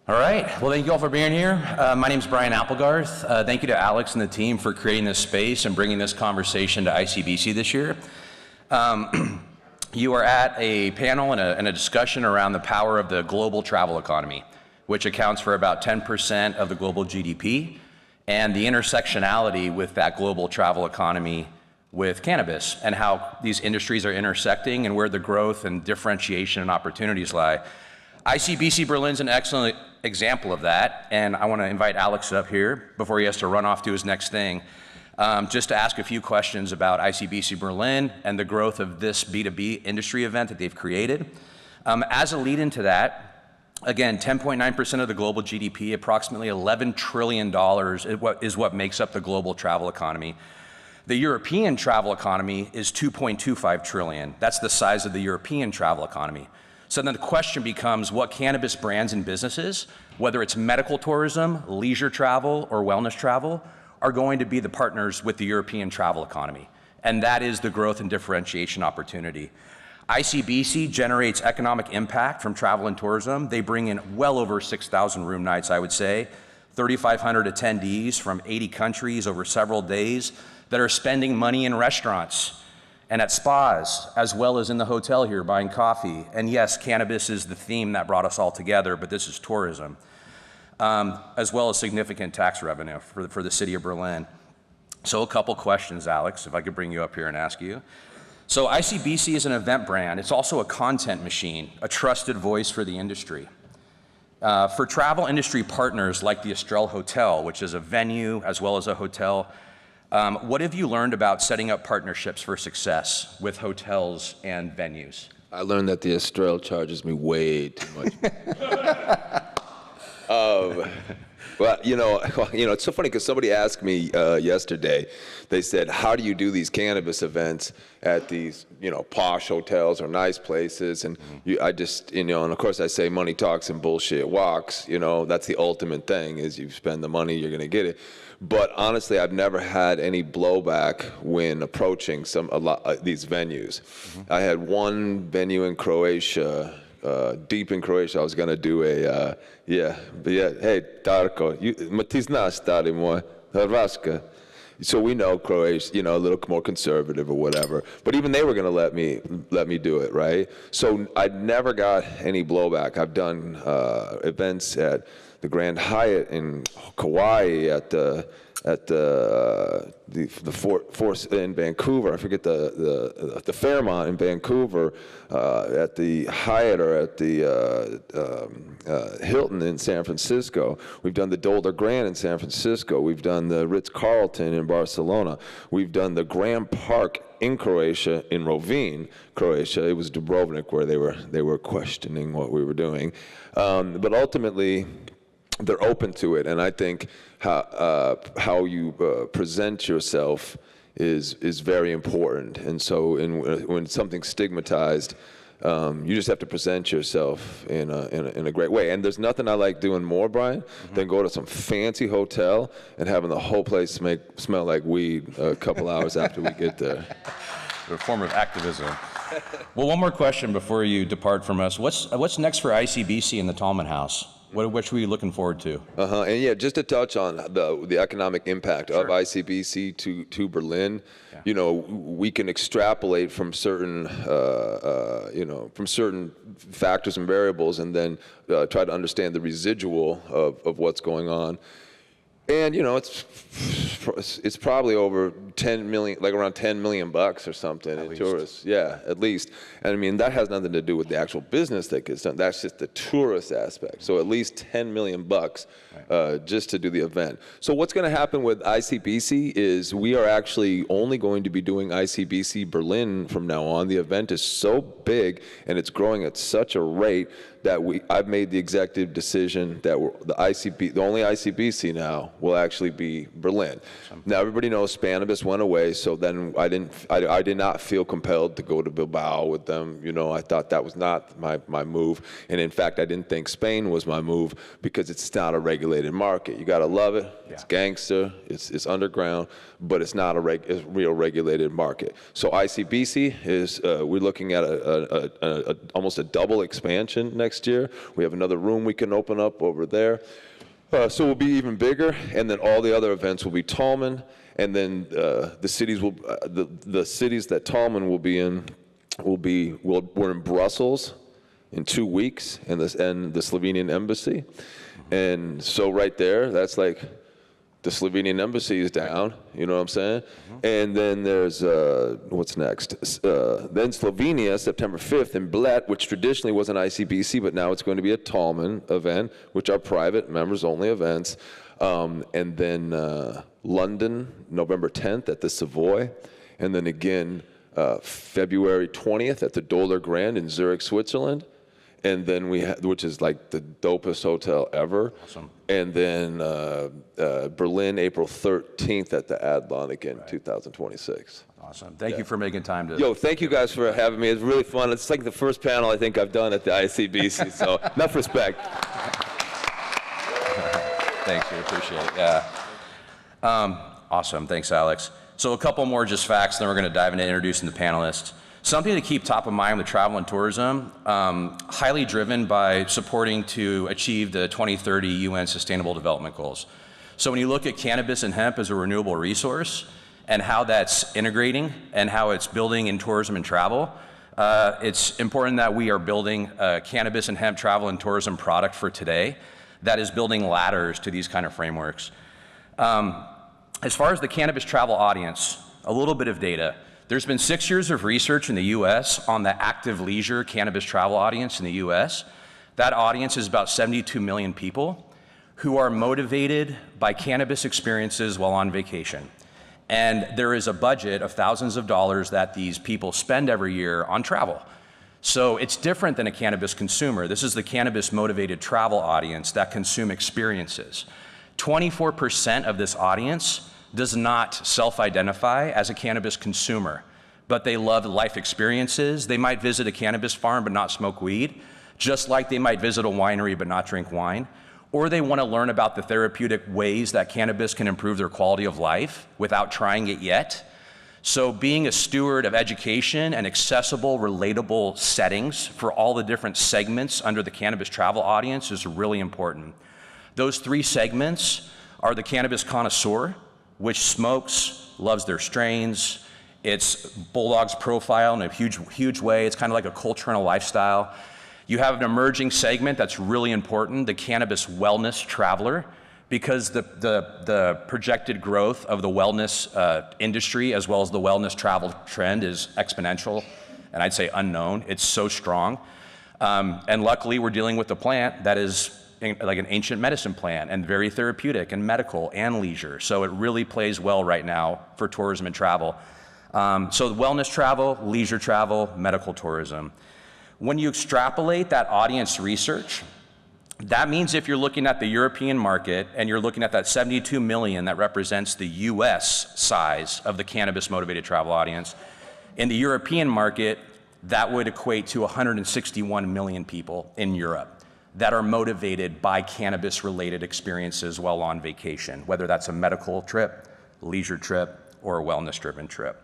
All right, well, thank you all for being here. My name is Brian Applegarth. Thank you to Alex and the team for creating this space and bringing this conversation to ICBC this year. You are at a panel and a discussion around the power of the global travel economy, which accounts for about 10% of the global GDP, and the intersectionality with that global travel economy with cannabis, and how these industries are intersecting and where the growth and differentiation and opportunities lie. ICBC Berlin's an excellent example of that, and I want to invite Alex up here before he has to run off to his next thing, just to ask a few questions about ICBC Berlin and the growth of this B2B industry event that they've created. As a lead into that, again, 10.9% of the global GDP, approximately $11 trillion is what makes up the global travel economy. The European travel economy is 2.25 trillion. That's the size of the European travel economy. So then the question becomes what cannabis brands and businesses, whether it's medical tourism, leisure travel, or wellness travel, are going to be the partners with the European travel economy. And that is the growth and differentiation opportunity. ICBC generates economic impact from travel and tourism. They bring in well over 6,000 room nights, I would say, 3,500 attendees from 80 countries over several days that are spending money in restaurants and at spas, as well as in the hotel here buying coffee. And yes, cannabis is the theme that brought us all together, but this is tourism, as well as significant tax revenue for the city of Berlin. So a couple questions, Alex, if I could bring you up here and ask you. So ICBC is an event brand. It's also a content machine, a trusted voice for the industry. For travel industry partners like the Estrella Hotel, which is a venue as well as a hotel, what have you learned about setting up partnerships for success with hotels and venues? I learned that the Estrella charges me way too much. Well, it's so funny because somebody asked me yesterday. They said, "How do you do these cannabis events at these, posh hotels or nice places?" And I just, and of course I say money talks and bullshit walks. That's the ultimate thing: is you spend the money, you're gonna get it. But honestly, I've never had any blowback when approaching these venues. I had one venue in Croatia. Deep in Croatia, I was gonna do hey, Darko, ma ti znaš, stari moj, Hrvatska. So we know Croatia, a little more conservative or whatever. But even they were gonna let me do it, right? So I never got any blowback. I've done events at the Grand Hyatt in Kauai, at the Force in Vancouver. I forget the Fairmont in Vancouver, at the Hyatt, or at the Hilton in San Francisco. We've done the Dolder Grand in San Francisco. We've done the Ritz-Carlton in Barcelona. We've done the Grand Park in Croatia, in Rovinj, Croatia. It was Dubrovnik where they were questioning what we were doing, but ultimately, they're open to it, and I think how you present yourself is very important. And so, when something's stigmatized, you just have to present yourself in a great way. And there's nothing I like doing more, Brian, than go to some fancy hotel and having the whole place smell like weed a couple hours after we get there. A form of activism. Well, one more question before you depart from us. What's next for ICBC in the Tallman House? What should we be looking forward to? And yeah, just to touch on the economic impact of ICBC to Berlin, we can extrapolate from certain factors and variables, and then try to understand the residual of what's going on. And it's probably over 10 million, like around 10 million bucks or something in tourists. Yeah, at least. And I mean, that has nothing to do with the actual business that gets done. That's just the tourist aspect. So at least 10 million bucks just to do the event. So what's going to happen with ICBC is we are actually only going to be doing ICBC Berlin from now on. The event is so big and it's growing at such a rate that I've made the executive decision that the only ICBC now will actually be Berlin. Now everybody knows Cannabis went away, so then I did not feel compelled to go to Bilbao with them. You know, I thought that was not my move, and in fact, I didn't think Spain was my move because it's not a regulated market. You gotta love it. It's gangster. It's underground, but it's not a real regulated market. So ICBC is we're looking at almost a double expansion next year. We have another room we can open up over there. So we'll be even bigger, and then all the other events will be Tallman, and then the cities that Tallman will be in we're in Brussels in 2 weeks, and the Slovenian embassy, and so right there, that's like the Slovenian embassy is down. You know what I'm saying? And then there's what's next? Then Slovenia, September 5th, in Bled, which traditionally was an ICBC, but now it's going to be a Tallman event, which are private, members-only events. And then London, November 10th at the Savoy. And then again, February 20th at the Doller Grand in Zurich, Switzerland. And then which is like the dopest hotel ever. Awesome. And then Berlin, April 13th at the Adlon again, 2026. Awesome. Thank you for making time to. Yo, thank you guys for having me. It's really fun. It's like the first panel I think I've done at the ICBC, so enough respect. Thanks, we appreciate it. Yeah. Awesome. Thanks, Alex. So a couple more just facts, then we're going to dive into introducing the panelists. Something to keep top of mind with travel and tourism, highly driven by supporting to achieve the 2030 UN Sustainable Development Goals. So when you look at cannabis and hemp as a renewable resource and how that's integrating and how it's building in tourism and travel, it's important that we are building a cannabis and hemp travel and tourism product for today that is building ladders to these kind of frameworks. As far as the cannabis travel audience, a little bit of data. There's been 6 years of research in the US on the active leisure cannabis travel audience in the US. That audience is about 72 million people who are motivated by cannabis experiences while on vacation. And there is a budget of thousands of dollars that these people spend every year on travel. So it's different than a cannabis consumer. This is the cannabis motivated travel audience that consume experiences. 24% of this audience does not self-identify as a cannabis consumer, but they love life experiences. They might visit a cannabis farm but not smoke weed, just like they might visit a winery but not drink wine. Or they want to learn about the therapeutic ways that cannabis can improve their quality of life without trying it yet. So being a steward of education and accessible, relatable settings for all the different segments under the cannabis travel audience is really important. Those 3 segments are the cannabis connoisseur, which smokes, loves their strains. It's Bulldog's profile in a huge way. It's kind of like a culture and a lifestyle. You have an emerging segment that's really important, the cannabis wellness traveler, because the projected growth of the wellness industry as well as the wellness travel trend is exponential, and I'd say unknown. It's so strong. And luckily, we're dealing with a plant that is like an ancient medicine plant and very therapeutic and medical and leisure. So it really plays well right now for tourism and travel. So wellness travel, leisure travel, medical tourism. When you extrapolate that audience research, that means if you're looking at the European market and you're looking at that 72 million that represents the US size of the cannabis motivated travel audience, in the European market, that would equate to 161 million people in Europe that are motivated by cannabis-related experiences while on vacation, whether that's a medical trip, leisure trip, or a wellness-driven trip.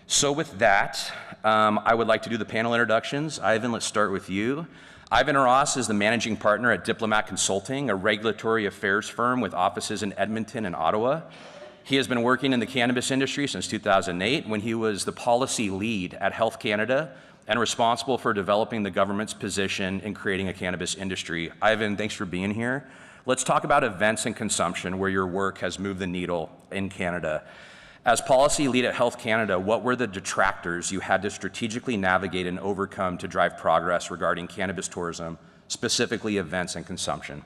So with that, I would like to do the panel introductions. Ivan, let's start with you. Ivan Ross is the managing partner at Diplomat Consulting, a regulatory affairs firm with offices in Edmonton and Ottawa. He has been working in the cannabis industry since 2008 when he was the policy lead at Health Canada and responsible for developing the government's position in creating a cannabis industry. Ivan, thanks for being here. Let's talk about events and consumption where your work has moved the needle in Canada. As policy lead at Health Canada, what were the detractors you had to strategically navigate and overcome to drive progress regarding cannabis tourism, specifically events and consumption?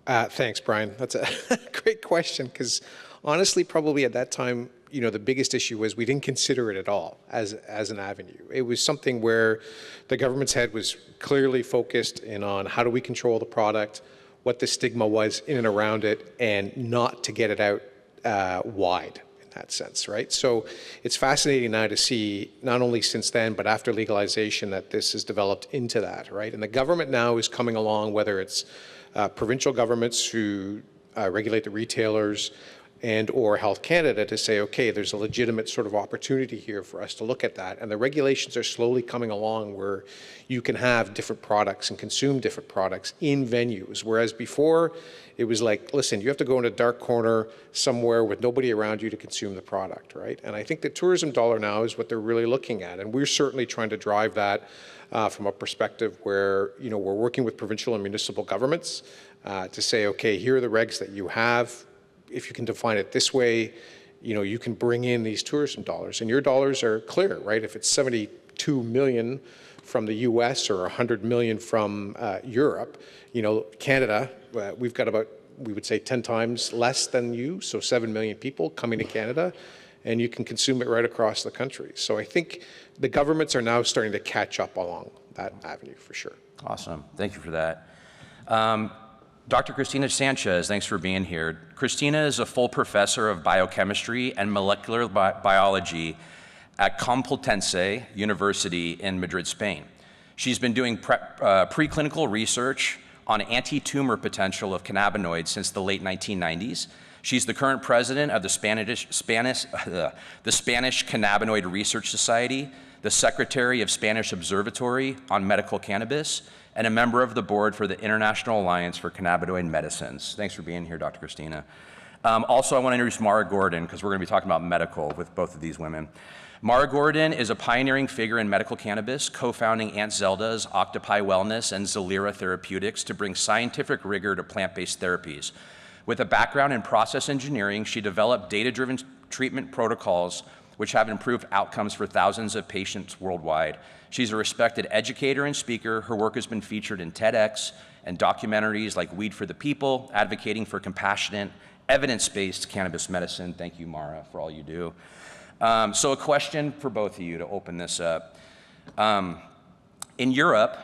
Thanks, Brian. That's a great question, because honestly, probably at that time, the biggest issue was we didn't consider it at all as an avenue. It was something where the government's head was clearly focused in on how do we control the product, what the stigma was in and around it, and not to get it out wide in that sense, right? So it's fascinating now to see, not only since then, but after legalization, that this has developed into that, right? And the government now is coming along, whether it's provincial governments who regulate the retailers, and or Health Canada, to say, okay, there's a legitimate sort of opportunity here for us to look at that. And the regulations are slowly coming along where you can have different products and consume different products in venues. Whereas before, it was like, listen, you have to go in a dark corner somewhere with nobody around you to consume the product, right? And I think the tourism dollar now is what they're really looking at. And we're certainly trying to drive that from a perspective where, we're working with provincial and municipal governments to say, okay, here are the regs that you have. If you can define it this way, you can bring in these tourism dollars, and your dollars are clear, right? If it's 72 million from the US or 100 million from Europe, Canada, we've got about, we would say 10 times less than you, so 7 million people coming to Canada, and you can consume it right across the country. So I think the governments are now starting to catch up along that avenue for sure. Awesome, thank you for that. Dr. Cristina Sanchez, thanks for being here. Cristina is a full professor of biochemistry and molecular biology at Complutense University in Madrid, Spain. She's been doing preclinical research on anti-tumor potential of cannabinoids since the late 1990s. She's the current president of the Spanish Cannabinoid Research Society, the secretary of Spanish Observatory on Medical Cannabis, and a member of the board for the International Alliance for Cannabinoid Medicines. Thanks for being here, Dr. Cristina. Also, I want to introduce Mara Gordon, because we're going to be talking about medical with both of these women. Mara Gordon is a pioneering figure in medical cannabis, co-founding Aunt Zelda's Octopi Wellness and Zelira Therapeutics to bring scientific rigor to plant-based therapies. With a background in process engineering, she developed data-driven treatment protocols which have improved outcomes for thousands of patients worldwide. She's a respected educator and speaker. Her work has been featured in TEDx and documentaries like Weed for the People, advocating for compassionate, evidence-based cannabis medicine. Thank you, Mara, for all you do. So a question for both of you to open this up. In Europe,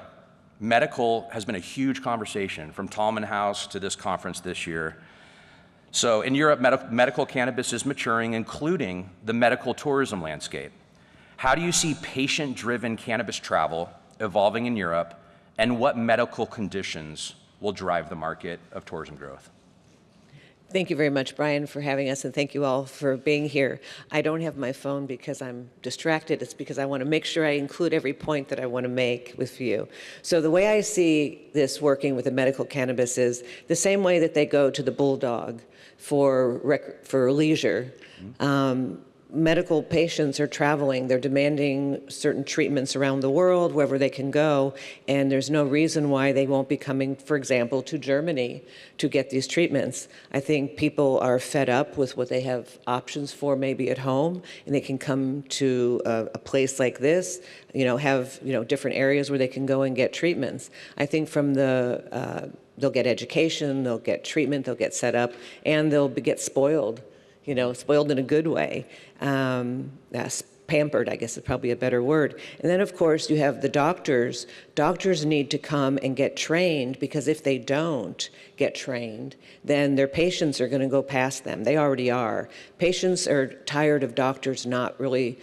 medical has been a huge conversation, from Tallman House to this conference this year. So in Europe, medical cannabis is maturing, including the medical tourism landscape. How do you see patient-driven cannabis travel evolving in Europe, and what medical conditions will drive the market of tourism growth? Thank you very much, Brian, for having us, and thank you all for being here. I don't have my phone because I'm distracted. It's because I want to make sure I include every point that I want to make with you. So the way I see this working with the medical cannabis is the same way that they go to the Bulldog for leisure. Medical patients are traveling. They're demanding certain treatments around the world, wherever they can go, and there's no reason why they won't be coming, for example, to Germany to get these treatments. I think people are fed up with what they have options for maybe at home, and they can come to a place like this, have different areas where they can go and get treatments. I think from they'll get education, they'll get treatment, they'll get set up, and they'll get spoiled. Spoiled in a good way. Pampered, I guess is probably a better word. And then, of course, you have the doctors. Doctors need to come and get trained, because if they don't get trained, then their patients are going to go past them. They already are. Patients are tired of doctors not really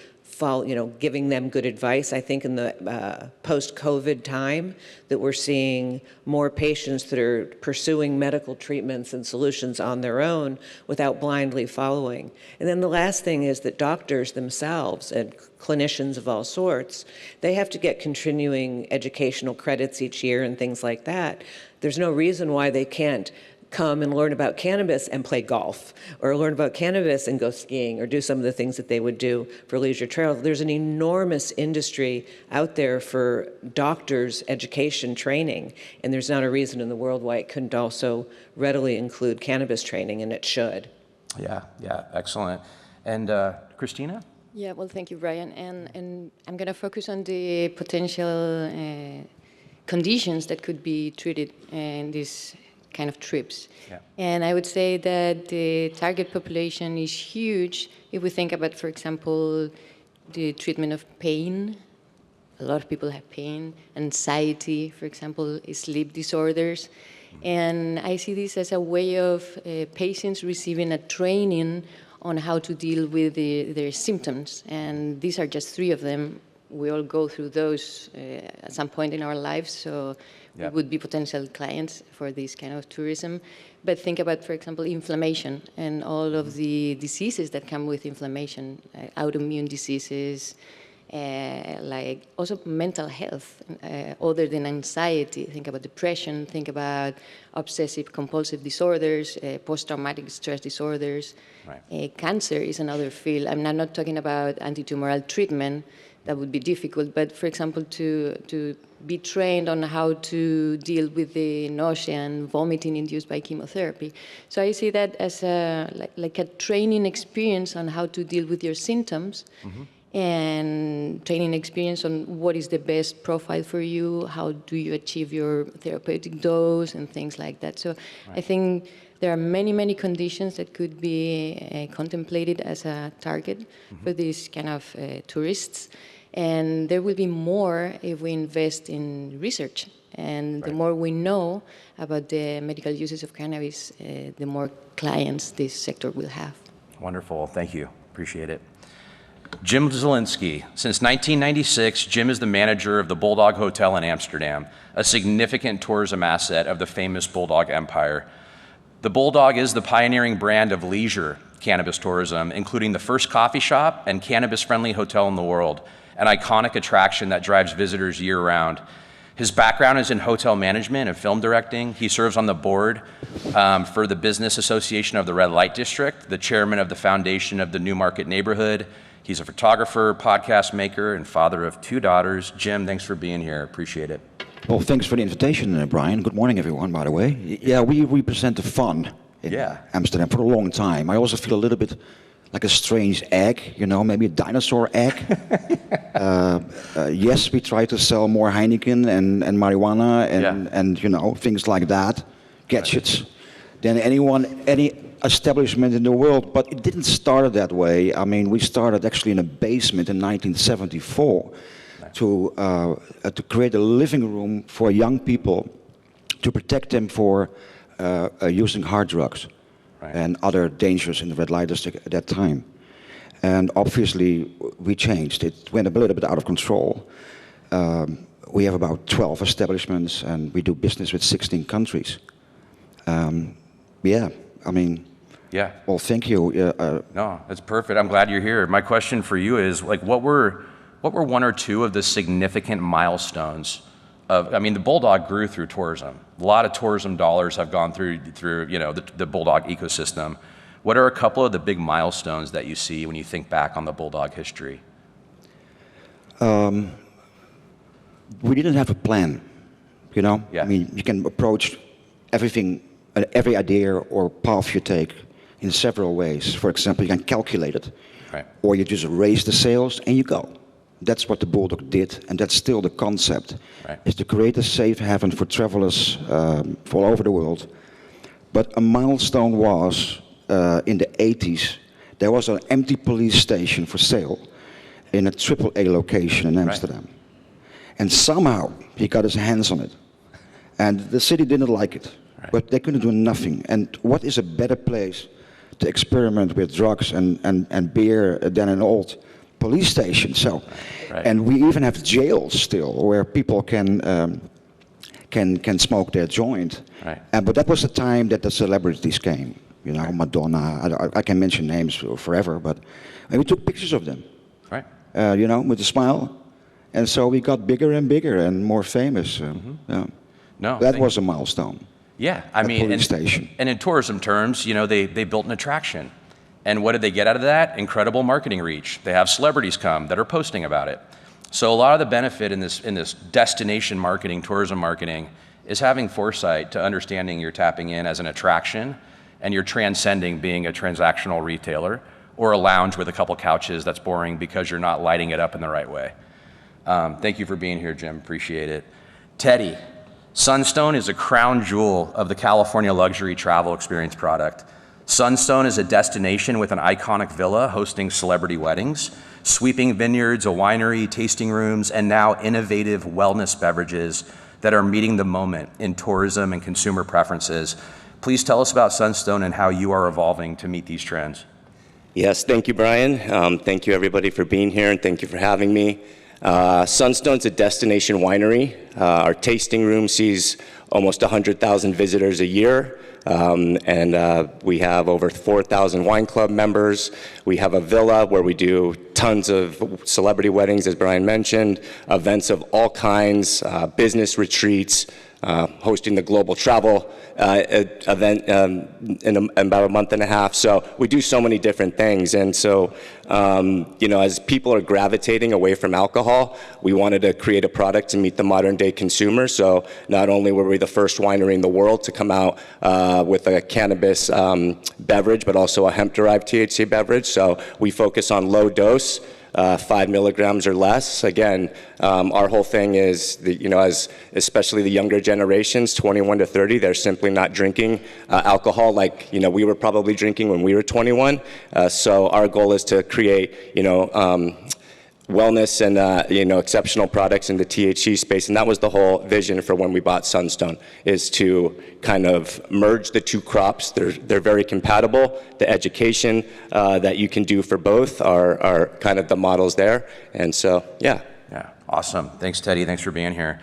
giving them good advice. I think in the post-COVID time that we're seeing more patients that are pursuing medical treatments and solutions on their own without blindly following. And then the last thing is that doctors themselves and clinicians of all sorts, they have to get continuing educational credits each year and things like that. There's no reason why they can't come and learn about cannabis and play golf, or learn about cannabis and go skiing, or do some of the things that they would do for leisure travel. There's an enormous industry out there for doctors' education training, and there's not a reason in the world why it couldn't also readily include cannabis training, and it should. Yeah, excellent. And Cristina? Yeah, well, thank you, Brian. And I'm going to focus on the potential conditions that could be treated in this kind of trips. Yeah. And I would say that the target population is huge if we think about, for example, the treatment of pain, a lot of people have pain, anxiety, for example, sleep disorders. And I see this as a way of patients receiving a training on how to deal with their symptoms. And these are just 3 of them. We all go through those at some point in our lives, so we would be potential clients for this kind of tourism. But think about, for example, inflammation and all of the diseases that come with inflammation, autoimmune diseases, like also mental health, other than anxiety. Think about depression, think about obsessive compulsive disorders, post-traumatic stress disorders. Right. Cancer is another field. I'm not talking about antitumoral treatment. That would be difficult, but for example, to be trained on how to deal with the nausea and vomiting induced by chemotherapy. So I see that as like a training experience on how to deal with your symptoms, and training experience on what is the best profile for you, how do you achieve your therapeutic dose, and things like that. So I think there are many, many conditions that could be contemplated as a target for these kind of tourists. And there will be more if we invest in research. And the more we know about the medical uses of cannabis, the more clients this sector will have. Wonderful. Thank you. Appreciate it. Jim Zielinski. Since 1996, Jim is the manager of the Bulldog Hotel in Amsterdam, a significant tourism asset of the famous Bulldog empire. The Bulldog is the pioneering brand of leisure cannabis tourism, including the first coffee shop and cannabis-friendly hotel in the world, an iconic attraction that drives visitors year-round. His background is in hotel management and film directing. He serves on the board for the Business Association of the Red Light District, the chairman of the Foundation of the Newmarket Neighborhood. He's a photographer, podcast maker, and father of 2 daughters. Jim, thanks for being here. Appreciate it. Well, thanks for the invitation, Brian. Good morning, everyone, by the way. Yeah, we represent the fun in Amsterdam for a long time. I also feel a little bit like a strange egg, you know, maybe a dinosaur egg. Yes, we try to sell more Heineken and marijuana and, you know, things like that, gadgets, than any establishment in the world. But it didn't start that way. I mean, we started actually in a basement in 1974 to create a living room for young people to protect them for using hard drugs. And other dangers in the red light district at that time. And obviously, we changed. It went a little bit out of control. We have about 12 establishments, and we do business with 16 countries. Yeah, I mean, well, thank you. No, that's perfect. I'm glad you're here. My question for you is, like, what were 1 or 2 of the significant milestones I mean, the Bulldog grew through tourism. A lot of tourism dollars have gone through you know, the Bulldog ecosystem. What are a couple of the big milestones that you see when you think back on the Bulldog history? We didn't have a plan, you know? Yeah. I mean, you can approach everything, every idea or path you take in several ways. For example, you can calculate it, or you just raise the sales and you go. That's what the Bulldog did, and that's still the concept, is to create a safe haven for travelers from all over the world. But a milestone was, in the 80s, there was an empty police station for sale in a AAA location in Amsterdam. And somehow he got his hands on it. And the city didn't like it, but they couldn't do nothing. And what is a better place to experiment with drugs and beer than an old police station? So, and we even have jails still where people can smoke their joint. But that was the time that the celebrities came. You know, Madonna. I can mention names forever, but we took pictures of them. You know, with a smile, and so we got bigger and bigger and more famous. That was a milestone. Yeah, I mean, police station. And in tourism terms, you know, they built an attraction. And what did they get out of that? Incredible marketing reach. They have celebrities come that are posting about it. So a lot of the benefit in this destination marketing, tourism marketing, is having foresight to understanding you're tapping in as an attraction and you're transcending being a transactional retailer or a lounge with a couple couches that's boring because you're not lighting it up in the right way. Thank you for being here, Jim. Appreciate it. Teddy, Sunstone is a crown jewel of the California luxury travel experience product. Sunstone is a destination with an iconic villa hosting celebrity weddings, sweeping vineyards, a winery, tasting rooms, and now innovative wellness beverages that are meeting the moment in tourism and consumer preferences. Please tell us about Sunstone and how you are evolving to meet these trends. Yes, thank you, Brian. Thank you, everybody, for being here, and thank you for having me. Sunstone's a destination winery. Our tasting room sees almost 100,000 visitors a year, and we have over 4,000 wine club members. We have a villa where we do tons of celebrity weddings, as Brian mentioned, events of all kinds, business retreats, hosting the global travel event in about a month and a half. So we do so many different things. And so, as people are gravitating away from alcohol, we wanted to create a product to meet the modern day consumer. So not only were we the first winery in the world to come out with a cannabis beverage, but also a hemp-derived THC beverage. So we focus on low dose, 5 milligrams or less. Again, our whole thing is, as especially the younger generations, 21 to 30, they're simply not drinking alcohol like we were probably drinking when we were 21. So our goal is to create wellness and exceptional products in the THC space, and that was the whole vision for when we bought Sunstone, is to kind of merge the two crops. They're very compatible. The education that you can do for both are kind of the models there, and so yeah. Yeah, awesome. Thanks, Teddy. Thanks for being here.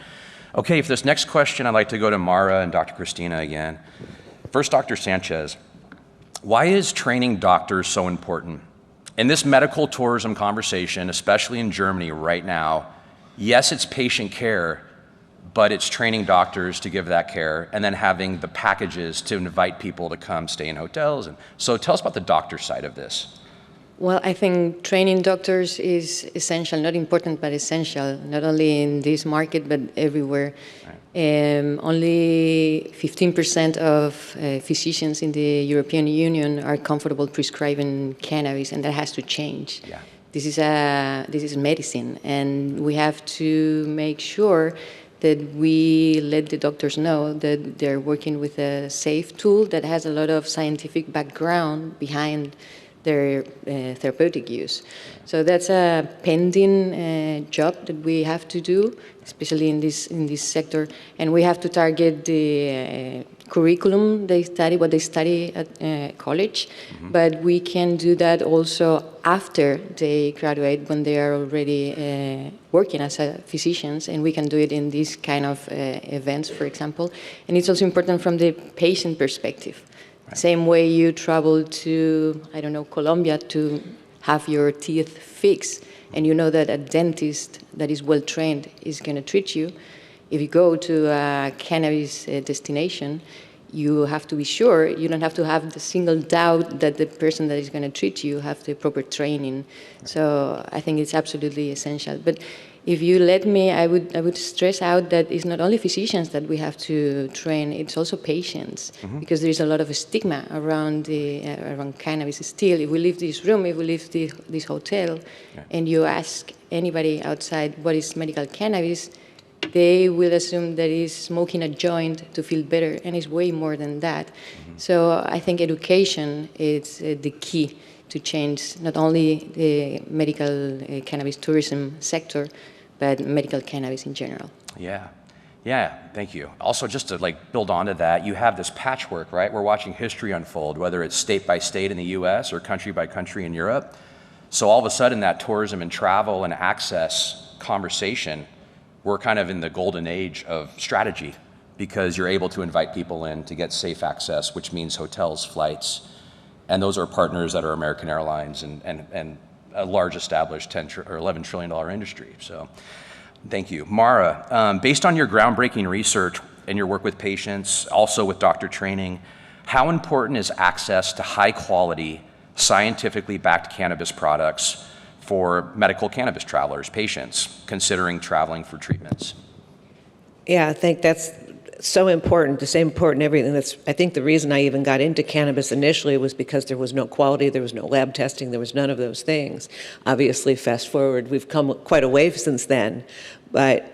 Okay, for this next question, I'd like to go to Mara and Dr. Christina again. First, Dr. Sanchez, why is training doctors so important? In this medical tourism conversation, especially in Germany right now, yes, it's patient care, but it's training doctors to give that care and then having the packages to invite people to come stay in hotels. And so tell us about the doctor side of this. Well, I think training doctors is essential, not important, but essential, not only in this market, but everywhere. Right. Only 15% of physicians in the European Union are comfortable prescribing cannabis, and that has to change. Yeah. This is medicine, and we have to make sure that we let the doctors know that they're working with a safe tool that has a lot of scientific background behind their therapeutic use. So that's a pending job that we have to do, especially in this sector, and we have to target the curriculum they study, what they study at college, but we can do that also after they graduate, when they are already working as physicians, and we can do it in these kind of events, for example. And it's also important from the patient perspective. Right. Same way you travel to, I don't know, Colombia to have your teeth fixed, and you know that a dentist that is well trained is going to treat you. If you go to a cannabis destination, you have to be sure, you don't have to have the single doubt that the person that is going to treat you have the proper training. So I think it's absolutely essential. But if you let me, I would stress out that it's not only physicians that we have to train, it's also patients, because there is a lot of stigma around around cannabis still. If we leave this room, if we leave this hotel, and you ask anybody outside what is medical cannabis, they will assume that it's smoking a joint to feel better, and it's way more than that. So I think education is the key to change not only the medical cannabis tourism sector, but medical cannabis in general. Yeah, thank you. Also, just to build onto that, you have this patchwork, right? We're watching history unfold, whether it's state by state in the US or country by country in Europe. So all of a sudden, that tourism and travel and access conversation, we're kind of in the golden age of strategy, because you're able to invite people in to get safe access, which means hotels, flights, and those are partners that are American Airlines and a large established $11 trillion industry. So thank you. Mara, based on your groundbreaking research and your work with patients, also with doctor training, how important is access to high quality, scientifically backed cannabis products for medical cannabis travelers, patients, considering traveling for treatments? Yeah, I think that's so important, the same important everything. I think the reason I even got into cannabis initially was because there was no quality, there was no lab testing, there was none of those things. Obviously, fast forward, we've come quite a way since then. But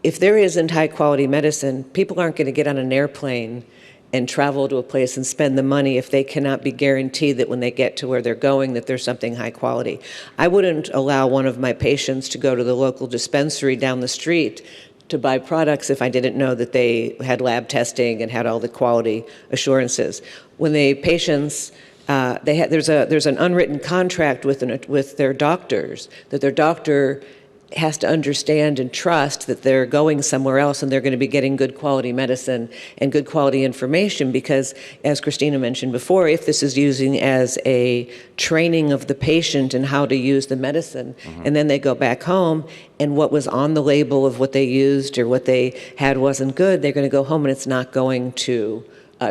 if there isn't high quality medicine, people aren't going to get on an airplane and travel to a place and spend the money if they cannot be guaranteed that when they get to where they're going that there's something high quality. I wouldn't allow one of my patients to go to the local dispensary down the street to buy products if I didn't know that they had lab testing and had all the quality assurances. When the patients, there's an unwritten contract with their doctors, that their doctor has to understand and trust that they're going somewhere else and they're going to be getting good quality medicine and good quality information, because, as Christina mentioned before, if this is using as a training of the patient in how to use the medicine, and then they go back home and what was on the label of what they used or what they had wasn't good, they're going to go home and it's not going to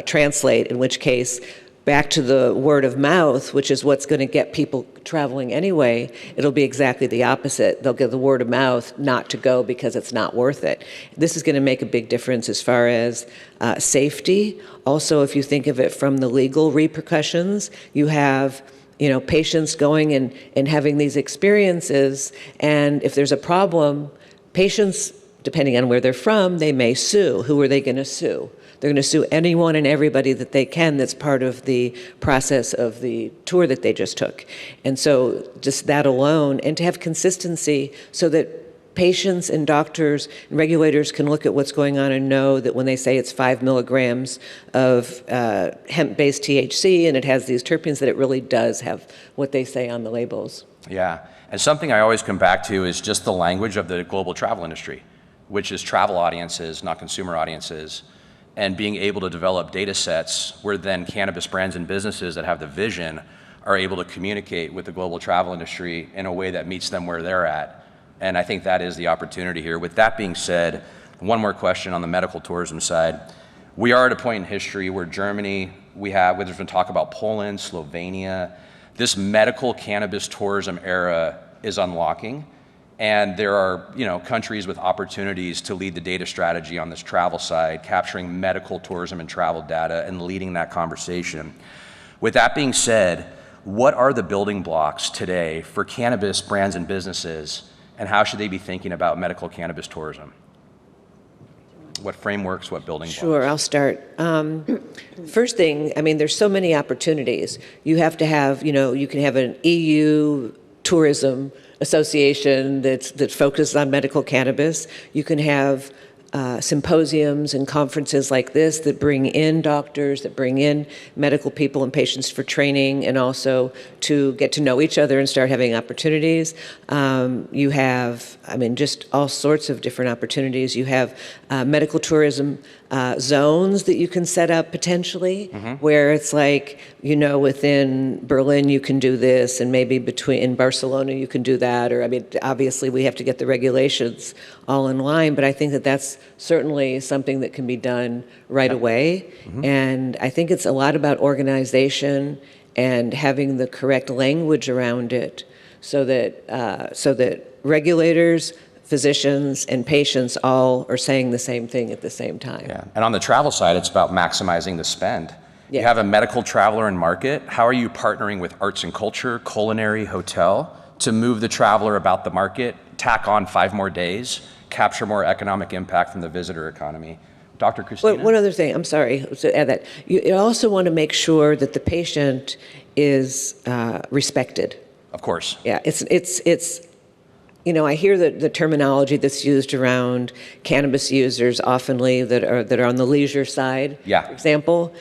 translate, in which case, back to the word of mouth, which is what's going to get people traveling anyway, it'll be exactly the opposite. They'll get the word of mouth not to go because it's not worth it. This is going to make a big difference as far as safety. Also, if you think of it from the legal repercussions, you have patients going and having these experiences, and if there's a problem, patients, depending on where they're from, they may sue. Who are they going to sue? They're going to sue anyone and everybody that they can that's part of the process of the tour that they just took. And so just that alone, and to have consistency so that patients and doctors and regulators can look at what's going on and know that when they say it's 5 milligrams of hemp-based THC and it has these terpenes, that it really does have what they say on the labels. Yeah, and something I always come back to is just the language of the global travel industry, which is travel audiences, not consumer audiences, and being able to develop data sets where then cannabis brands and businesses that have the vision are able to communicate with the global travel industry in a way that meets them where they're at. And I think that is the opportunity here. With that being said, one more question on the medical tourism side. We are at a point in history where Germany, there's been talk about Poland, Slovenia. This medical cannabis tourism era is unlocking. And there are countries with opportunities to lead the data strategy on this travel side, capturing medical tourism and travel data and leading that conversation. With that being said, what are the building blocks today for cannabis brands and businesses, and how should they be thinking about medical cannabis tourism? What frameworks, what building blocks? Sure, I'll start. First thing, there's so many opportunities. You have to have, you can have an EU tourism association that focuses on medical cannabis. You can have symposiums and conferences like this that bring in doctors, that bring in medical people and patients for training, and also to get to know each other and start having opportunities. You have, just all sorts of different opportunities. You have medical tourism zones that you can set up potentially, where it's like, within Berlin you can do this, and maybe in Barcelona you can do that, or obviously we have to get the regulations all in line, but I think that that's certainly something that can be done right away. And I think it's a lot about organization and having the correct language around it, so that regulators, physicians, and patients all are saying the same thing at the same time. Yeah, and on the travel side, it's about maximizing the spend. Yeah. You have a medical traveler in market. How are you partnering with arts and culture, culinary, hotel, to move the traveler about the market, tack on 5 more days, capture more economic impact from the visitor economy? Dr. Christina? One other thing, I'm sorry to add that. You also want to make sure that the patient is respected. Of course. Yeah, it's I hear the terminology that's used around cannabis users oftenly that are on the leisure side, Yeah. for example.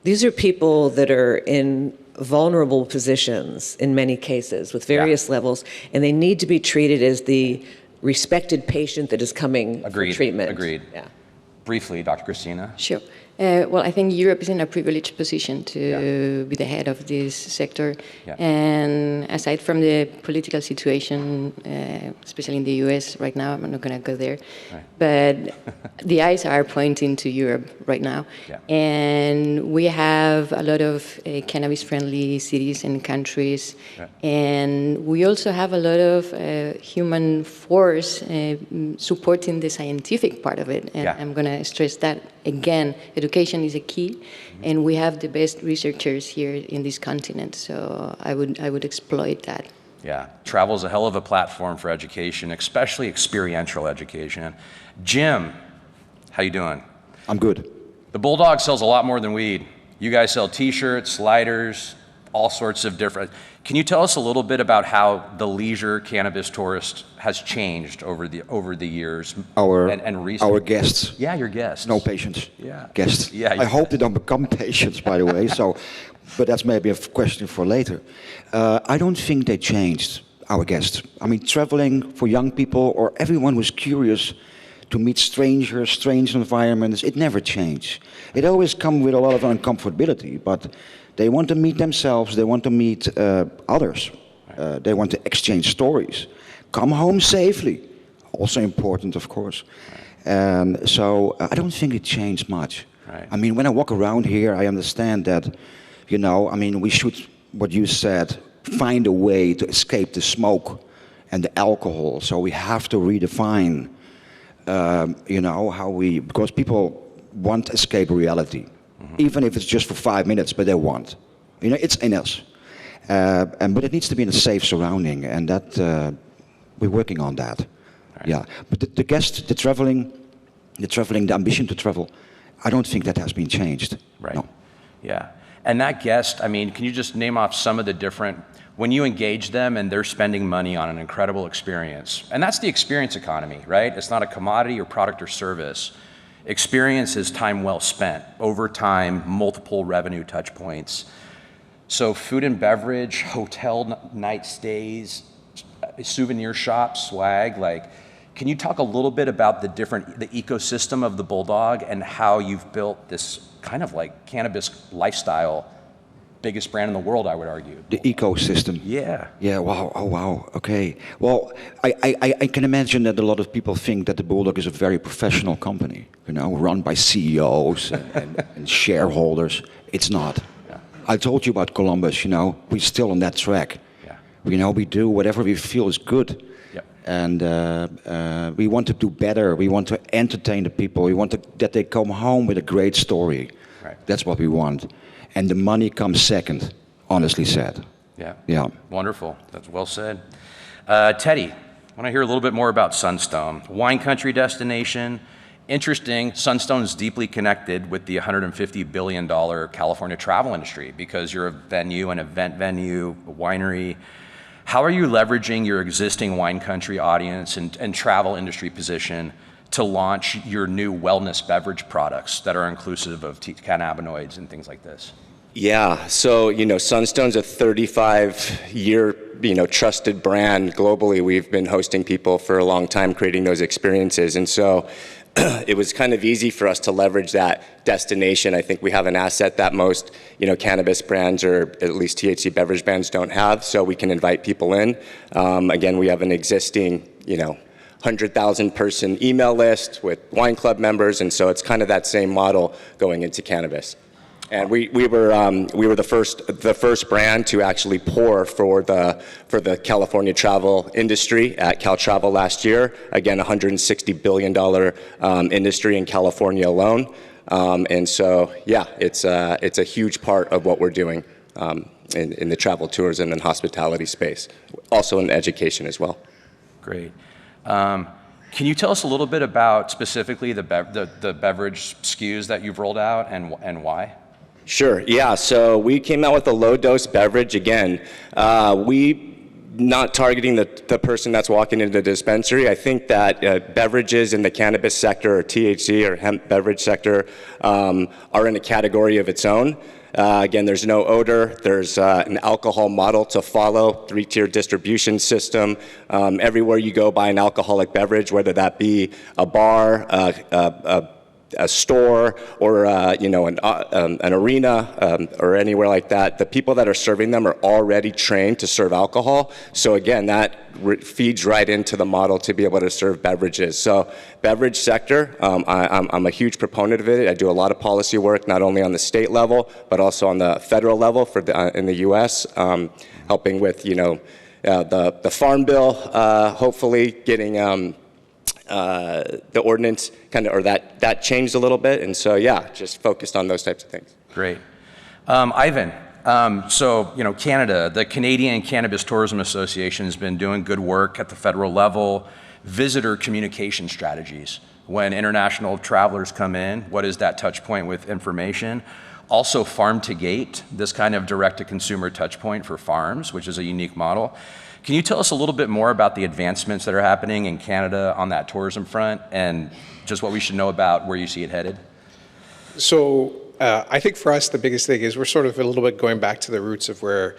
These are people that are in vulnerable positions in many cases with various levels, and they need to be treated as the respected patient that is coming for treatment. Agreed. Yeah. Briefly, Dr. Christina? Sure. Well, I think Europe is in a privileged position to be the head of this sector. Yeah. And aside from the political situation, especially in the US right now, I'm not going to go there, Right. but the eyes are pointing to Europe right now. Yeah. And we have a lot of cannabis-friendly cities and countries. Yeah. And we also have a lot of human force supporting the scientific part of it. And Yeah. I'm going to stress that again. Education is a key, and we have the best researchers here in this continent. So I would exploit that. Yeah, travel is a hell of a platform for education, especially experiential education. Jim, how you doing? I'm good. The Bulldog sells a lot more than weed. You guys sell t-shirts, sliders, all sorts of different. Can you tell us a little bit about how the leisure cannabis tourist has changed over the years and recently? Our guests. Yeah, your guests. No patients. Yeah. Guests. Yeah. I hope they don't become patients, by the way. So, but that's maybe a question for later. I don't think they changed, our guests. I mean, traveling for young people or everyone who's curious to meet strangers, strange environments, it never changed. It always comes with a lot of uncomfortability, but they want to meet themselves, they want to meet others, they want to exchange stories. Come home safely, also important, of course. And so I don't think it changed much. Right. I mean, when I walk around here, I understand that, you know, I mean, we should, what you said, find a way to escape the smoke and the alcohol. So we have to redefine, you know, how we, because people want to escape reality. Even if it's just for 5 minutes, but they want. You know, it's in us. But it needs to be in a safe surrounding, and that we're working on that. Right. Yeah. But the guest, the traveling, the ambition to travel, I don't think that has been changed. Right. No. Yeah. And that guest, I mean, can you just name off some of the different, when you engage them and they're spending money on an incredible experience, and that's the experience economy, right? It's not a commodity or product or service. Experience is time well spent, over time, multiple revenue touch points. So food and beverage, hotel night stays, souvenir shops, swag, like, can you talk a little bit about the ecosystem of the Bulldog and how you've built this kind of like cannabis lifestyle, biggest brand in the world, I would argue. The ecosystem. Yeah. Yeah, wow, oh wow, okay. Well, I can imagine that a lot of people think that the Bulldog is a very professional company, you know, run by CEOs and shareholders. It's not. Yeah. I told you about Columbus, you know, we're still on that track. Yeah. You know, we do whatever we feel is good. Yep. And we want to do better. We want to entertain the people. We want that they come home with a great story. Right. That's what we want. And the money comes second, honestly said. Yeah. Yeah. Wonderful. That's well said. Teddy, I want to hear a little bit more about Sunstone. Wine country destination. Interesting, Sunstone is deeply connected with the $150 billion California travel industry because you're a venue, an event venue, a winery. How are you leveraging your existing wine country audience and travel industry position to launch your new wellness beverage products that are inclusive of cannabinoids and things like this? Yeah, so, you know, Sunstone's a 35-year, you know, trusted brand globally. We've been hosting people for a long time, creating those experiences. And so it was kind of easy for us to leverage that destination. I think we have an asset that most, you know, cannabis brands or at least THC beverage brands don't have, so we can invite people in. Again, we have an existing, you know, 100,000 person email list with wine club members, and so it's kind of that same model going into cannabis. And we were the first brand to actually pour for the California travel industry at Cal Travel last year. Again, $160 billion industry in California alone. And so, yeah, it's a huge part of what we're doing in the travel tourism and hospitality space. Also in education as well. Great. Can you tell us a little bit about specifically the beverage SKUs that you've rolled out and why? Sure, yeah, so we came out with a low-dose beverage. Again, not targeting the person that's walking into the dispensary. I think that beverages in the cannabis sector or THC or hemp beverage sector are in a category of its own. Again, there's no odor. There's an alcohol model to follow, 3-tier distribution system. Everywhere you go buy an alcoholic beverage, whether that be a bar, a store, or you know, an arena, or anywhere like that, the people that are serving them are already trained to serve alcohol. So again, that feeds right into the model to be able to serve beverages. So beverage sector, I'm a huge proponent of it. I do a lot of policy work, not only on the state level, but also on the federal level in the U.S., helping with, you know, the Farm Bill, hopefully getting the ordinance kind of, or that changed a little bit. And so, yeah, just focused on those types of things. Great. Ivan, so, you know, Canada, the Canadian Cannabis Tourism Association has been doing good work at the federal level, visitor communication strategies. When international travelers come in, what is that touch point with information? Also farm to gate, this kind of direct to consumer touch point for farms, which is a unique model. Can you tell us a little bit more about the advancements that are happening in Canada on that tourism front and just what we should know about where you see it headed? So I think for us, the biggest thing is we're sort of a little bit going back to the roots of where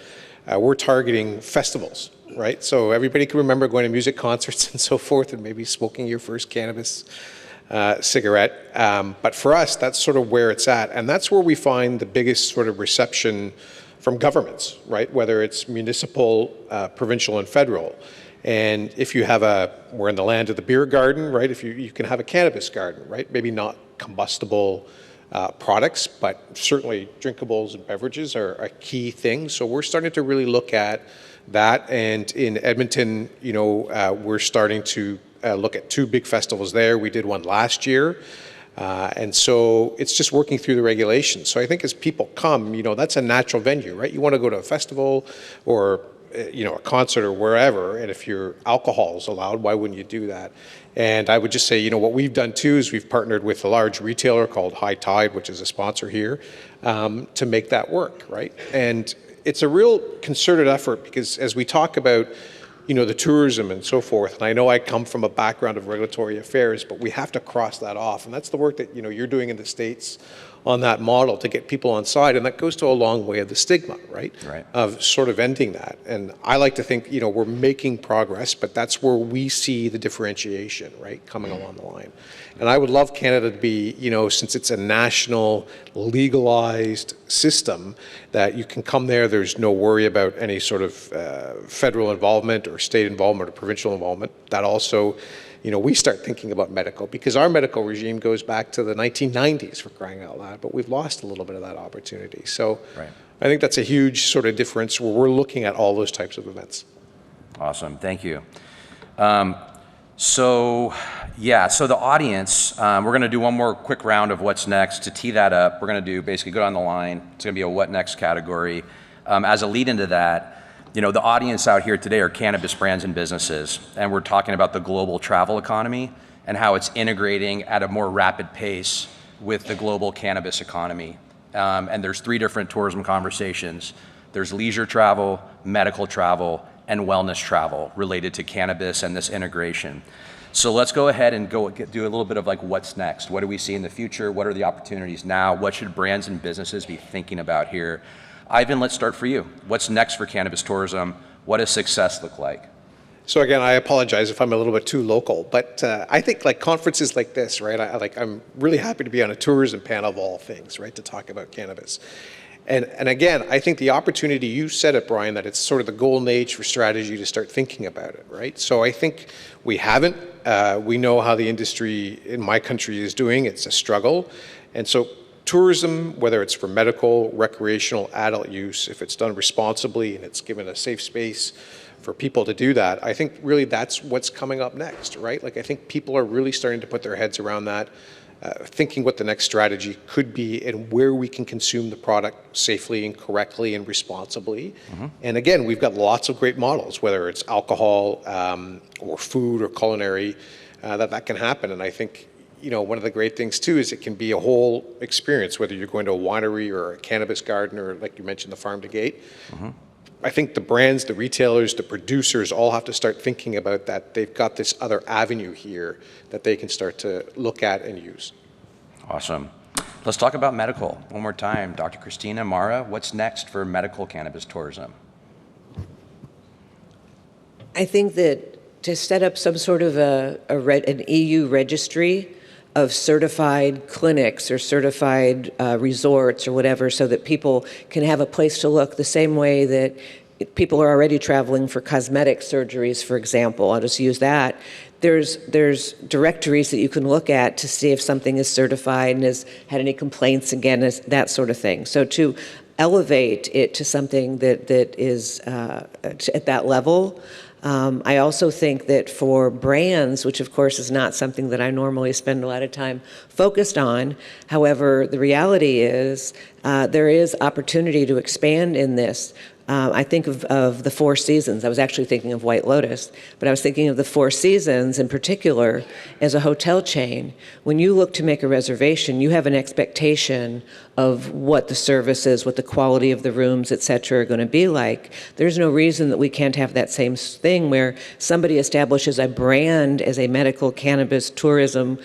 we're targeting festivals, right? So everybody can remember going to music concerts and so forth and maybe smoking your first cannabis cigarette. But for us, that's sort of where it's at. And that's where we find the biggest sort of reception from governments, right? Whether it's municipal, provincial, and federal. And if you have we're in the land of the beer garden, right? If you can have a cannabis garden, right? Maybe not combustible products, but certainly drinkables and beverages are a key thing. So we're starting to really look at that. And in Edmonton, we're starting to look at 2 big festivals there. We did one last year. And so it's just working through the regulations. So I think as people come, that's a natural venue, right? You want to go to a festival or, a concert or wherever. And if your alcohol is allowed, why wouldn't you do that? And I would just say, what we've done too is we've partnered with a large retailer called High Tide, which is a sponsor here, to make that work, right? And it's a real concerted effort because as we talk about the tourism and so forth. And I know I come from a background of regulatory affairs, but we have to cross that off. And that's the work that, you're doing in the States on that model to get people on side. And that goes to a long way of the stigma, right? Of sort of ending that. And I like to think, we're making progress, but that's where we see the differentiation, right? Coming along the line. And I would love Canada to be, since it's a national legalized system, that you can come there, there's no worry about any sort of federal involvement or state involvement or provincial involvement. That also, we start thinking about medical because our medical regime goes back to the 1990s, for crying out loud, but we've lost a little bit of that opportunity. So I think that's a huge sort of difference where we're looking at all those types of events. Awesome, thank you. So the audience, we're going to do one more quick round of what's next. To tee that up, we're going to do basically go down the line. It's going to be a what next category. As a lead into that, the audience out here today are cannabis brands and businesses, and we're talking about the global travel economy and how it's integrating at a more rapid pace with the global cannabis economy. And there's 3 different tourism conversations. There's leisure travel, medical travel, and wellness travel related to cannabis and this integration. So let's go ahead and do a little bit of like what's next. What do we see in the future? What are the opportunities now? What should brands and businesses be thinking about here? Ivan, let's start for you. What's next for cannabis tourism? What does success look like? So again, I apologize if I'm a little bit too local, but I think like conferences like this, right? I'm really happy to be on a tourism panel of all things, right, to talk about cannabis. And again, I think the opportunity, you said it, Brian, that it's sort of the golden age for strategy to start thinking about it, right? So I think we haven't. We know how the industry in my country is doing. It's a struggle. And so tourism, whether it's for medical, recreational, adult use, if it's done responsibly and it's given a safe space for people to do that, I think really that's what's coming up next, right? Like I think people are really starting to put their heads around that, thinking what the next strategy could be and where we can consume the product safely and correctly and responsibly. And again, we've got lots of great models, whether it's alcohol or food or culinary, that can happen. And I think one of the great things too is it can be a whole experience, whether you're going to a winery or a cannabis garden or like you mentioned, the farm to gate. I think the brands, the retailers, the producers all have to start thinking about that. They've got this other avenue here that they can start to look at and use. Awesome. Let's talk about medical one more time. Dr. Christina, Mara, what's next for medical cannabis tourism? I think that to set up some sort of an EU registry of certified clinics or certified resorts or whatever, so that people can have a place to look the same way that people are already traveling for cosmetic surgeries, for example. I'll just use that. There's directories that you can look at to see if something is certified and has had any complaints, again, that sort of thing. So to elevate it to something that is at that level. I also think that for brands, which of course is not something that I normally spend a lot of time focused on, however, the reality is there is opportunity to expand in this. I think of the Four Seasons. I was actually thinking of White Lotus, but I was thinking of the Four Seasons in particular as a hotel chain. When you look to make a reservation, you have an expectation of what the service is, what the quality of the rooms, et cetera, are going to be like. There's no reason that we can't have that same thing where somebody establishes a brand as a medical cannabis tourism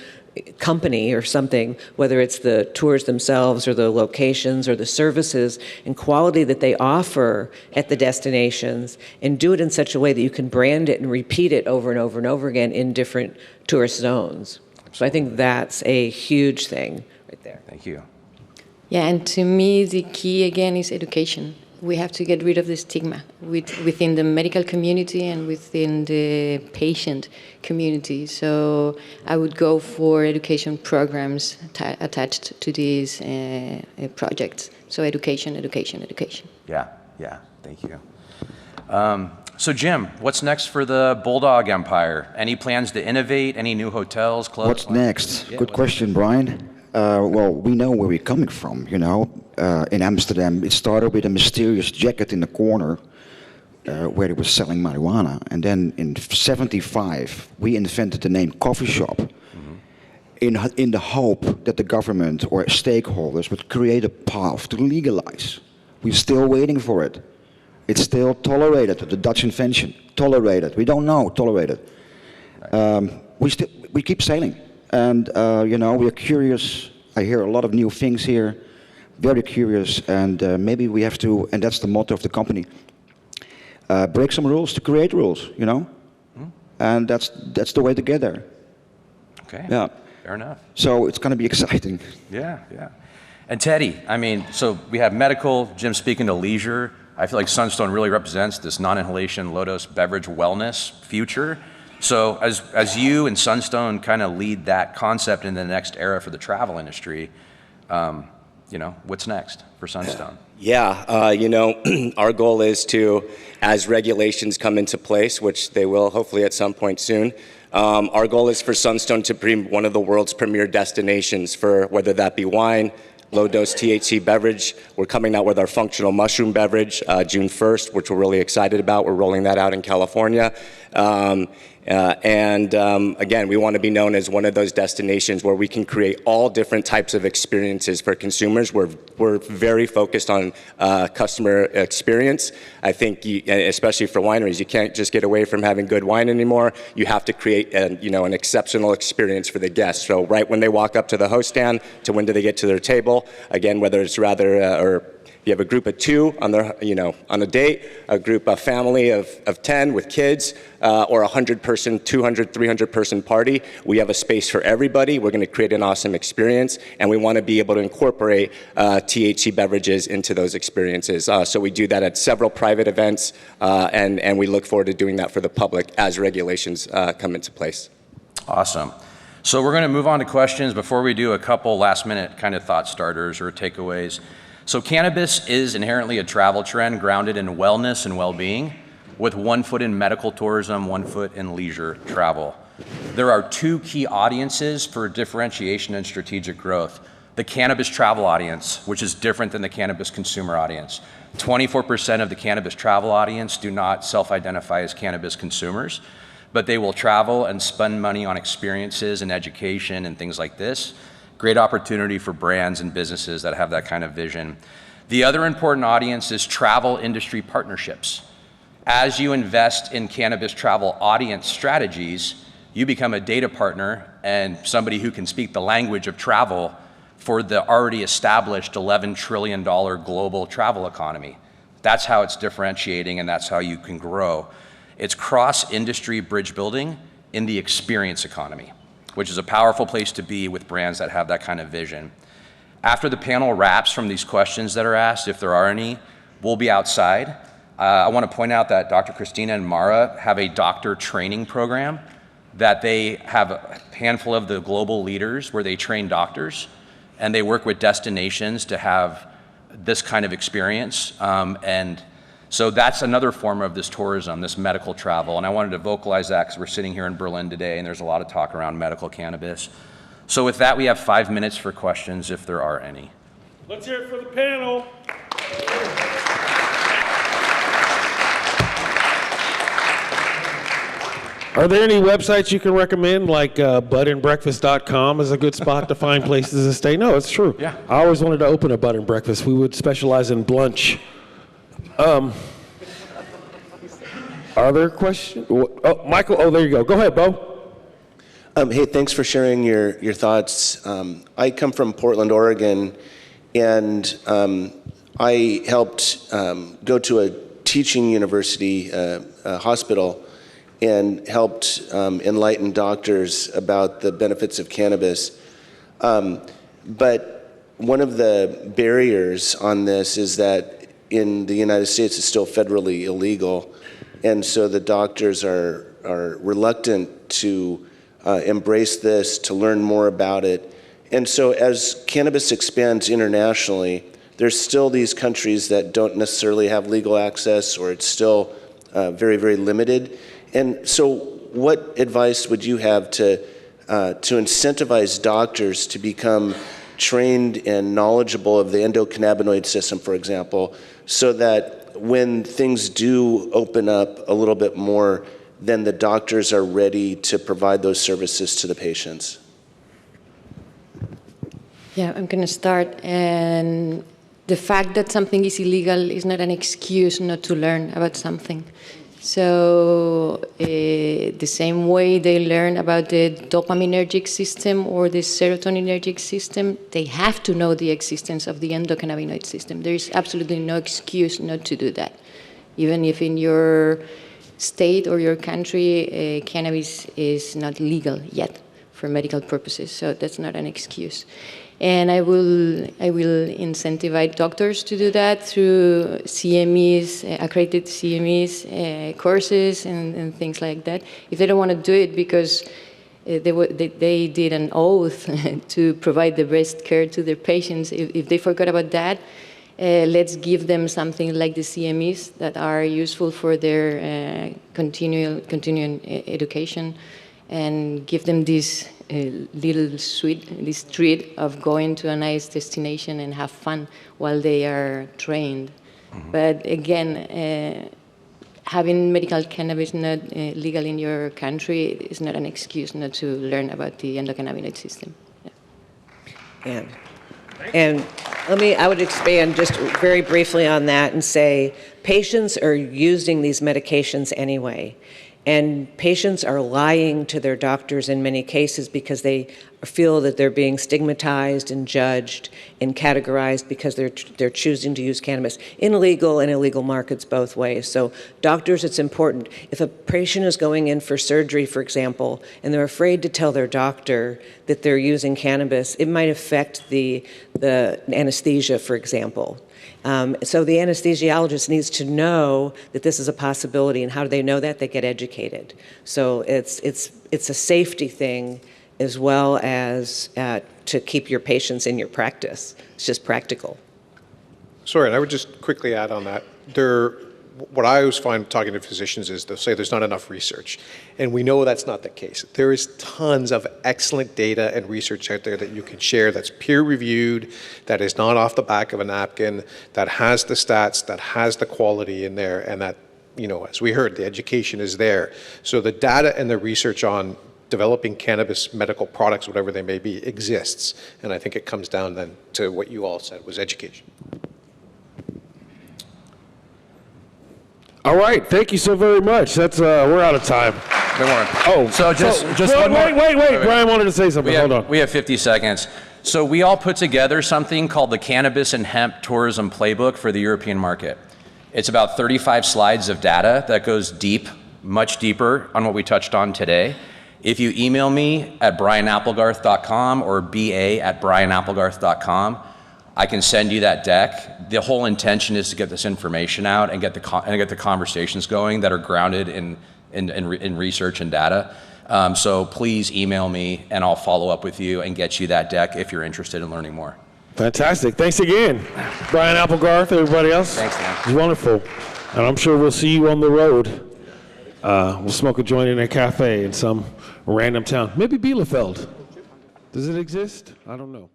company or something, whether it's the tours themselves or the locations or the services and quality that they offer at the destinations, and do it in such a way that you can brand it and repeat it over and over and over again in different tourist zones. So I think that's a huge thing right there. Thank you. Yeah, and to me, the key again is education. We have to get rid of the stigma within the medical community and within the patient community. So I would go for education programs attached to these projects. So education, education, education. Yeah, thank you. So Jim, what's next for the Bulldog Empire? Any plans to innovate? Any new hotels, clubs? What's next? Good question, Brian. Well, we know where we're coming from, you know. In Amsterdam, it started with a mysterious jacket in the corner where they were selling marijuana. And then in '75, we invented the name coffee shop in the hope that the government or stakeholders would create a path to legalize. We're still waiting for it. It's still tolerated, the Dutch invention, tolerated. We don't know, tolerated. We keep sailing. And, you know, we are curious. I hear a lot of new things here, very curious. And maybe we have to, and that's the motto of the company, break some rules to create rules, you know? And that's the way to get there. Okay, yeah. Fair enough. So it's going to be exciting. Yeah. And Teddy, I mean, so we have medical, Jim speaking to leisure. I feel like Sunstone really represents this non-inhalation, low-dose beverage wellness future. So as you and Sunstone kind of lead that concept in the next era for the travel industry, you know, what's next for Sunstone? Yeah, you know, our goal is to, as regulations come into place, which they will hopefully at some point soon, our goal is for Sunstone to be one of the world's premier destinations for whether that be wine, low-dose THC beverage. We're coming out with our functional mushroom beverage June 1st, which we're really excited about. We're rolling that out in California. Again, we want to be known as one of those destinations where we can create all different types of experiences for consumers. We're very focused on customer experience. I think, especially for wineries, you can't just get away from having good wine anymore. You have to create an exceptional experience for the guests. So right when they walk up to the host stand to when do they get to their table, again, whether it's or you have a group of 2 on on a date, a group of family of 10 with kids, or a 100-person, 200, 300-person party. We have a space for everybody. We're going to create an awesome experience, and we want to be able to incorporate THC beverages into those experiences. So we do that at several private events, and we look forward to doing that for the public as regulations come into place. Awesome. So we're going to move on to questions. Before we do, a couple last-minute kind of thought starters or takeaways. So cannabis is inherently a travel trend grounded in wellness and well-being, with 1 foot in medical tourism, 1 foot in leisure travel. There are 2 key audiences for differentiation and strategic growth. The cannabis travel audience, which is different than the cannabis consumer audience. 24% of the cannabis travel audience do not self-identify as cannabis consumers, but they will travel and spend money on experiences and education and things like this. Great opportunity for brands and businesses that have that kind of vision. The other important audience is travel industry partnerships. As you invest in cannabis travel audience strategies, you become a data partner and somebody who can speak the language of travel for the already established $11 trillion global travel economy. That's how it's differentiating, and that's how you can grow. It's cross-industry bridge building in the experience economy, which is a powerful place to be with brands that have that kind of vision. After the panel wraps from these questions that are asked, if there are any, we'll be outside. I want to point out that Dr. Christina and Mara have a doctor training program that they have a handful of the global leaders where they train doctors, and they work with destinations to have this kind of experience. And so that's another form of this tourism, this medical travel. And I wanted to vocalize that because we're sitting here in Berlin today and there's a lot of talk around medical cannabis. So with that, we have 5 minutes for questions if there are any. Let's hear it for the panel. Are there any websites you can recommend, like budandbreakfast.com is a good spot to find places to stay? No, it's true. Yeah. I always wanted to open a bud and breakfast. We would specialize in brunch. Are there questions? Oh, Michael, oh, there you go. Go ahead, Bo. Hey, thanks for sharing your thoughts. I come from Portland, Oregon, and I helped go to a teaching university hospital and helped enlighten doctors about the benefits of cannabis. But one of the barriers on this is that in the United States it's still federally illegal, and so the doctors are reluctant to embrace this, to learn more about it. And so as cannabis expands internationally, there's still these countries that don't necessarily have legal access, or it's still very, very limited. And so what advice would you have to incentivize doctors to become trained and knowledgeable of the endocannabinoid system, for example, so that when things do open up a little bit more, then the doctors are ready to provide those services to the patients? Yeah, I'm going to start. And the fact that something is illegal is not an excuse not to learn about something. So the same way they learn about the dopaminergic system or the serotoninergic system, they have to know the existence of the endocannabinoid system. There is absolutely no excuse not to do that. Even if in your state or your country, cannabis is not legal yet for medical purposes. So that's not an excuse. And I will incentivize doctors to do that through CMEs, accredited CMEs, courses and things like that. If they don't want to do it because they did an oath to provide the best care to their patients, if they forgot about that, let's give them something like the CMEs that are useful for their continuing education, and give them this this treat of going to a nice destination and have fun while they are trained. Mm-hmm. But again, having medical cannabis not legal in your country is not an excuse not to learn about the endocannabinoid system. Yeah. And I would expand just very briefly on that and say patients are using these medications anyway. And patients are lying to their doctors in many cases because they feel that they're being stigmatized and judged and categorized because they're choosing to use cannabis in legal and illegal markets both ways. So doctors, it's important. If a patient is going in for surgery, for example, and they're afraid to tell their doctor that they're using cannabis, it might affect the anesthesia, for example. So the anesthesiologist needs to know that this is a possibility, and how do they know that? They get educated. So it's a safety thing as well as to keep your patients in your practice. It's just practical. Sorry, and I would just quickly add on that. What I always find talking to physicians is they'll say there's not enough research. And we know that's not the case. There is tons of excellent data and research out there that you can share that's peer-reviewed, that is not off the back of a napkin, that has the stats, that has the quality in there, and that, as we heard, the education is there. So the data and the research on developing cannabis medical products, whatever they may be, exists. And I think it comes down then to what you all said was education. All right, thank you so very much. That's we're out of time. Good morning. Oh, so just one more. Wait. Brian wanted to say something. Hold on. We have 50 seconds. So we all put together something called the Cannabis and Hemp Tourism Playbook for the European market. It's about 35 slides of data that goes deep, much deeper on what we touched on today. If you email me at brianapplegarth.com or ba@brianapplegarth.com, I can send you that deck. The whole intention is to get this information out and get the conversations going that are grounded in research and data. So please email me and I'll follow up with you and get you that deck if you're interested in learning more. Fantastic. Thanks again. Brian Applegarth, everybody else. Thanks, Dan. It's wonderful. And I'm sure we'll see you on the road. We'll smoke a joint in a cafe in some random town. Maybe Bielefeld. Does it exist? I don't know.